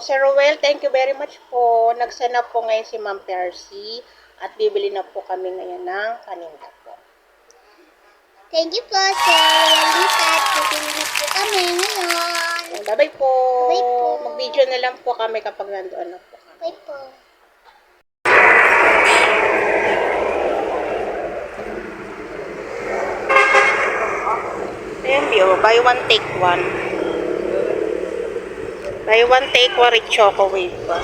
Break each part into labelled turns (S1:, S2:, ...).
S1: Sir Ruel, thank you very much po. Nag-send up po ngayon si Ma'am Percy at bibili na po kami ngayon ng paninda po.
S2: Thank you po, Sir. Lipat, bibili na po kami ngayon.
S1: Bye-bye po.
S2: Bye po.
S1: Mag-video na lang po kami kapag nandoon na po.
S2: Bye po.
S1: Ayan, buy one, take one. Buy one, take one with choco wave pa.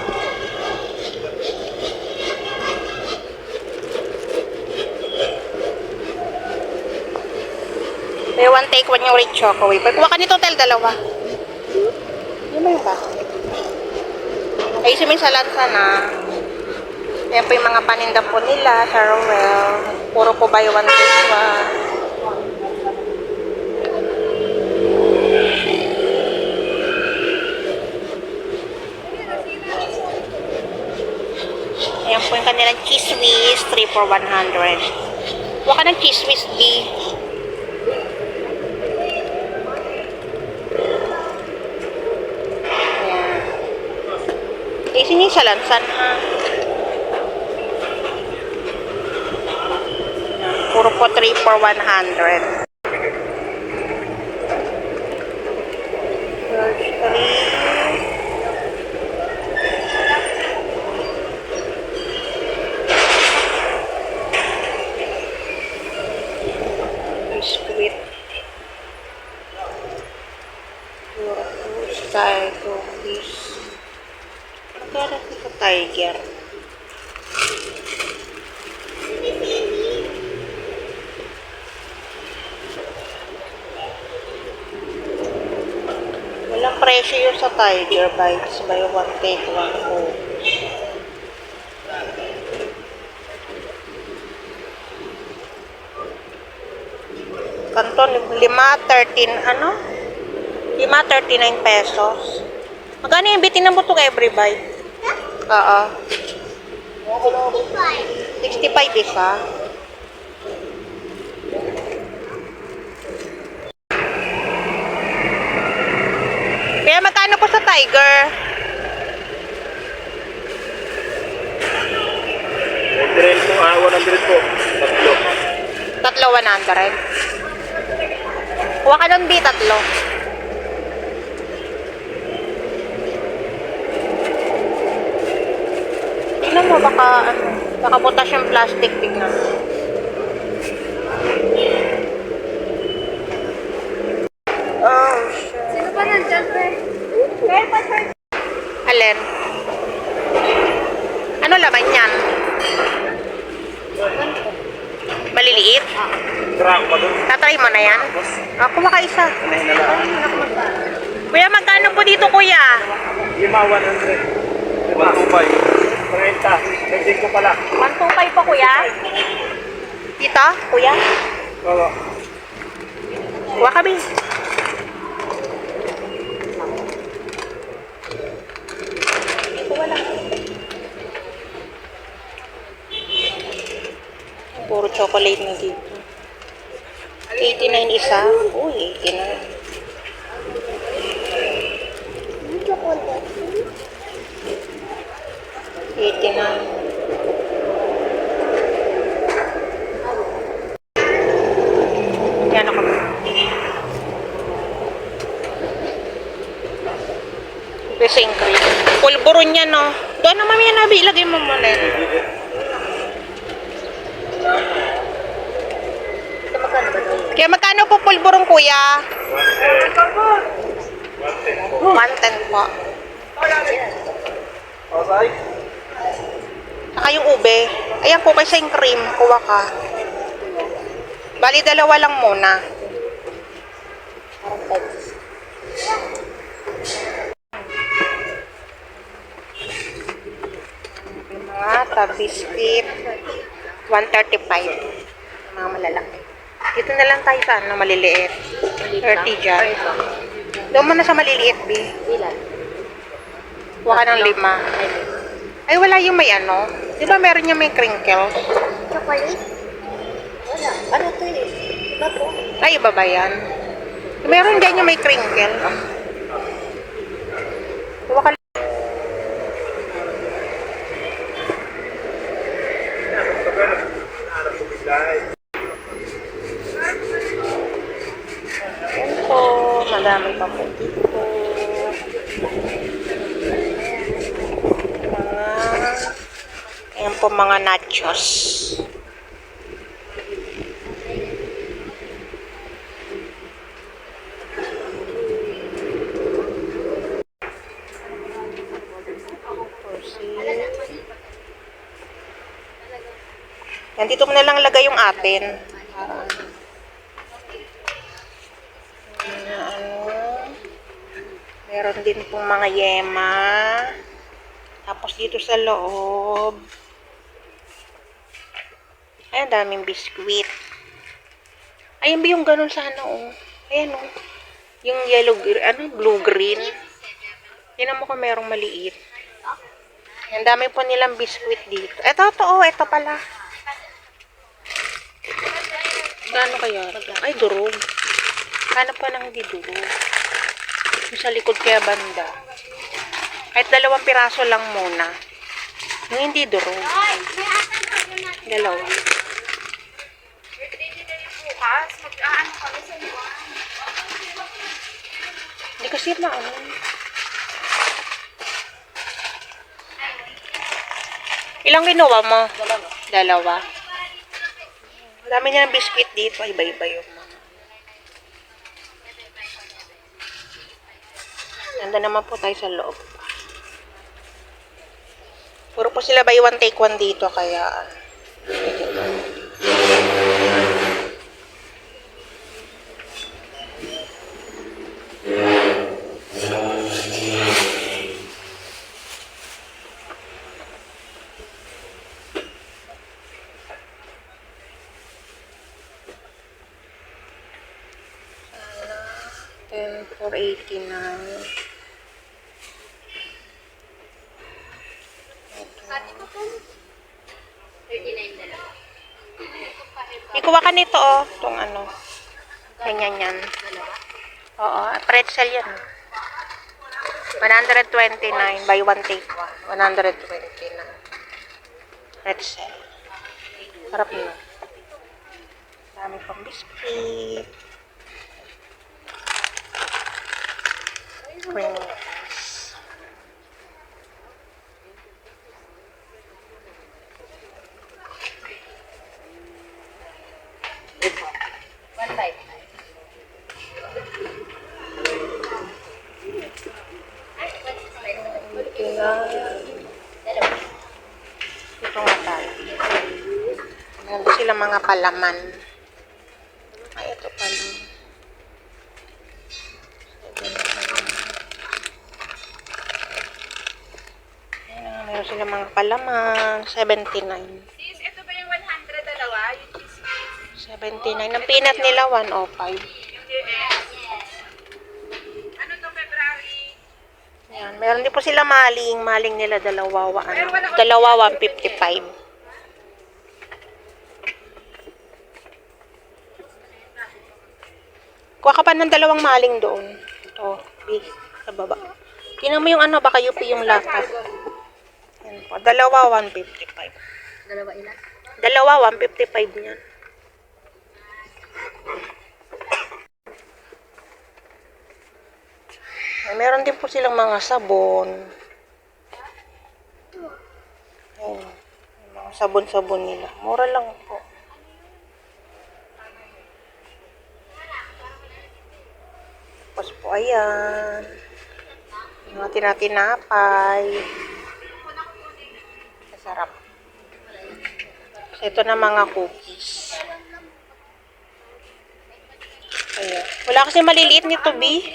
S1: Buy one, take one yung with choco wave. Kuha ka nito, tel, dalawa. Yun ba yung ba? Ay, sumin sa lansa na. Ayan po yung mga paninda po nila sa Rowell. Puro po buy one, take one. Ayan po yung kanilang cheese whiz, 3 for 100. Huwag ka ng cheese whiz, B. Ayan. Isin yung sa lansan, ha. Puro po 3 for 100. There's 3. Biscuit. Style cookies. Magkano sa Tiger? Walang presyo yun sa Tiger Bites. Buy one, take one po. Kanton, 5.13, ano? 5.39 pesos. Magkano yung bitin ng buto kay every bite? Oo. 65 isa. Kaya magkano po sa Tiger?
S3: 100 po, 100 po.
S1: Tatlo 100. Kuha ka ng B, tatlo. Tignan mo, baka, baka butas yung plastic, tignan mo. Oh, shit.
S2: Sino ba nandyan, Sir?
S1: Alin? Ano laman yan? Maliliit?
S3: Drag pa doon.
S1: Tatry mo na yan? Kuha ka isa.
S3: Kumain na lang.
S1: Kuya, magkano po dito, kuya?
S3: 5, 100. 125. 30. Pwede ko pala.
S1: 125 pa, kuya? Dito, kuya?
S3: Oo.
S1: Kuha kami. Kuha lang. Puro chocolate na dito. 89 isa. Uy, 89.
S2: Chocolate.
S1: 89. Yan ako. Whipping cream. Pulburon yan, no? Doon naman yan, Nabi. Ilagay mo muna yan. Kaya magkano po pulburon, kuya? 110 po.
S3: Okay.
S1: Saka yung ube. Ayan po, kasi yung cream. Kuha ka. Bali, dalawa lang muna. Mga tabiscuit. 135. Mga malalaki. Dito na lang tayo sa ano, maliliit. 30 dyan. Doon mo na sa maliliit, B. Kuha ka ng 5. Ay, wala yung may ano. Di ba meron yung may crinkle?
S2: Chocolate? Wala. Ano to eh? Iba po.
S1: Ay, iba ba yan? Meron dyan yung may crinkle. Kuha ka. po mga nachos. Yan, dito mo na lang lagay yung atin. Meron din pong mga yema. Tapos dito sa loob. Ay, ang daming biskuit. Ayun ba yung ganun sa ano, oh. Ayan, oh. Yung yellow, blue-green. Tingnan mo kung merong maliit. Ang dami po nilang biskuit dito. Ito, ito pala. Gaano kaya? Ay, durog. Hanap pa ng hindi durog. Yung sa likod kaya banda. Kahit 2 piraso lang muna. Yung hindi durog. 2. Hindi kasi na ano. Ilang ginawa mo? 2. Dami niya ng biscuit dito. Iba-iba yung mga. Nanda naman po tayo sa loob. Puro po sila buy one take one dito. Kaya 489. Ikuha ka nito, oh. Itong ano. Ganyan yan. Oo, pretzel yan. 129. Buy one take one. 129. Pretzel. Sarap yun. Dami pang biscuit. Cream. Ito nga tayo. Meron sila mga palaman. Ay, ito pala. Meron sila mga palaman. 79.
S4: Sis, ito ba yung 100 dalawa? Yung cheese
S1: 79. Ang peanut nila, 105.
S4: Yung GS? Ano to, February?
S1: Yan. Meron din po sila maling. Maling nila dalawa 155. Kuha ka pa ng 2 maling doon. Ito, big, sa baba. Tingnan mo yung ano, baka UP yung lata. Yan po, 2 155.
S2: Dalawa ilan?
S1: 2 155 niyan. Meron din po silang mga sabon. Ayan. Yung mga sabon-sabon nila. Mura lang po. Tapos po, ayan. Yung mga tinatinapay. Masarap. So, ito na mga cookies. Ayan. Wala kasi maliliit nito, B.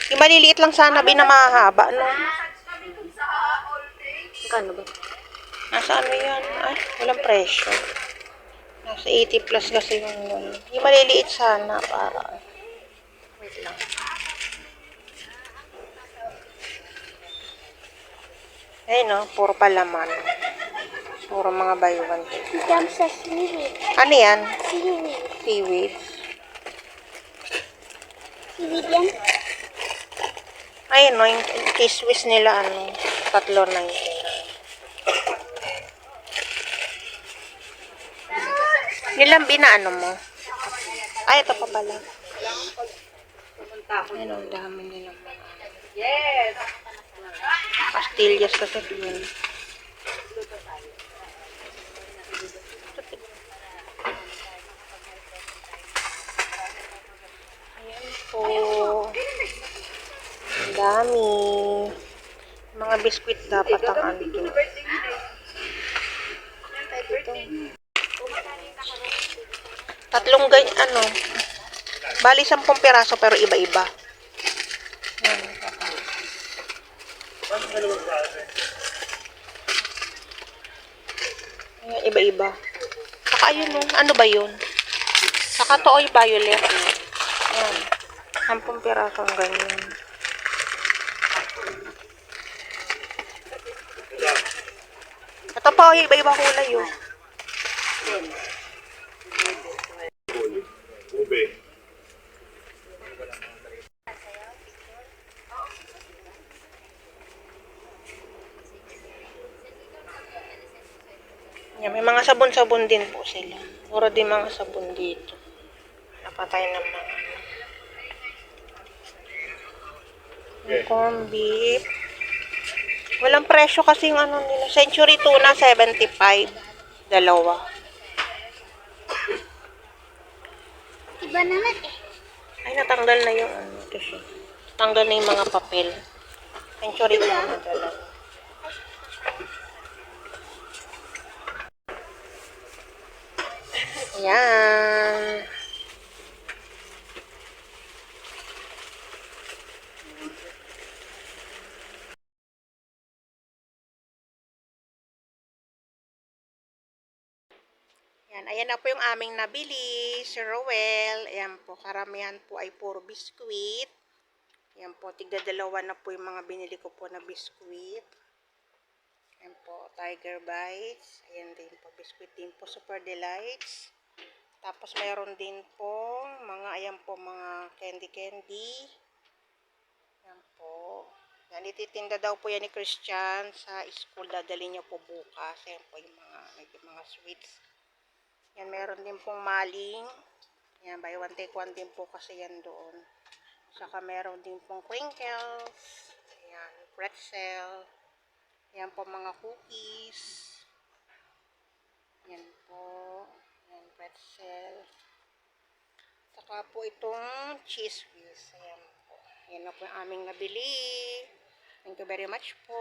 S1: Yung maliliit lang sana, B, na mahahaba, no? Kano ba? Nasa ano yan? Ay, walang presyo. Nasa 80 plus kasi yung maliliit sana para. Wait lang. Ayun, no? Puro palaman. Puro mga buy one.
S2: Jam sa seaweed.
S1: Ano yan?
S2: Seaweed.
S1: Seaweed.
S2: Seaweed yan?
S1: Ayun, no? Yung kiswis nila, ano? 3.99. Nilang binaano mo? Ay, ito pa pala. Ayun, ang dami nilang mga.
S4: Yes!
S1: Pastillas kasi yun. po. Ang dami. Mga biskwit dapat ang ano. Tatlong ganyan, ano. Bali, 10 piraso pero iba-iba. Yan. Ayan, iba-iba. Saka yun, no? Ano ba yun? Saka toy violet. Yan. 10 piraso ang ganyan. Ito pa, iba-iba kulay yun.
S3: Ube.
S1: Yan, may mga sabon-sabon din po sila. Mura din mga sabon dito. Napatay ng mga yung corned beef. Walang presyo kasi yung ano nila. Century tuna, 75. Dalawa.
S2: Iba naman eh.
S1: Ay, natanggal na yung ano. Ito siya. Tanggal na yung mga papel. Century tuna, dalawa. Ayan. Yan, ayan na po yung aming nabili, Sir Rowell. Ayan po, karamihan po ay puro biskuit. Ayan po, tigda-dalawa na po yung mga binili ko po na biskuit. Ayan po, Tiger Bites. Ayan din po, biskuit din po, Super Delights. Tapos mayroon din po, ayan po, mga candy. Ayan po. Yan, ititinda daw po yan ni Christian sa school. Dadali niya po bukas. Ayan po yung mga sweets. Yan, meron din pong maling. Yan, buy one take one din po kasi yan doon. Saka meron din pong crinkles. Yan, pretzel. Yan po mga cookies. Yan po. Yan, pretzel. Saka po itong cheese whiz. Ayan po. Yan na po yung aming nabili. Thank you very much po.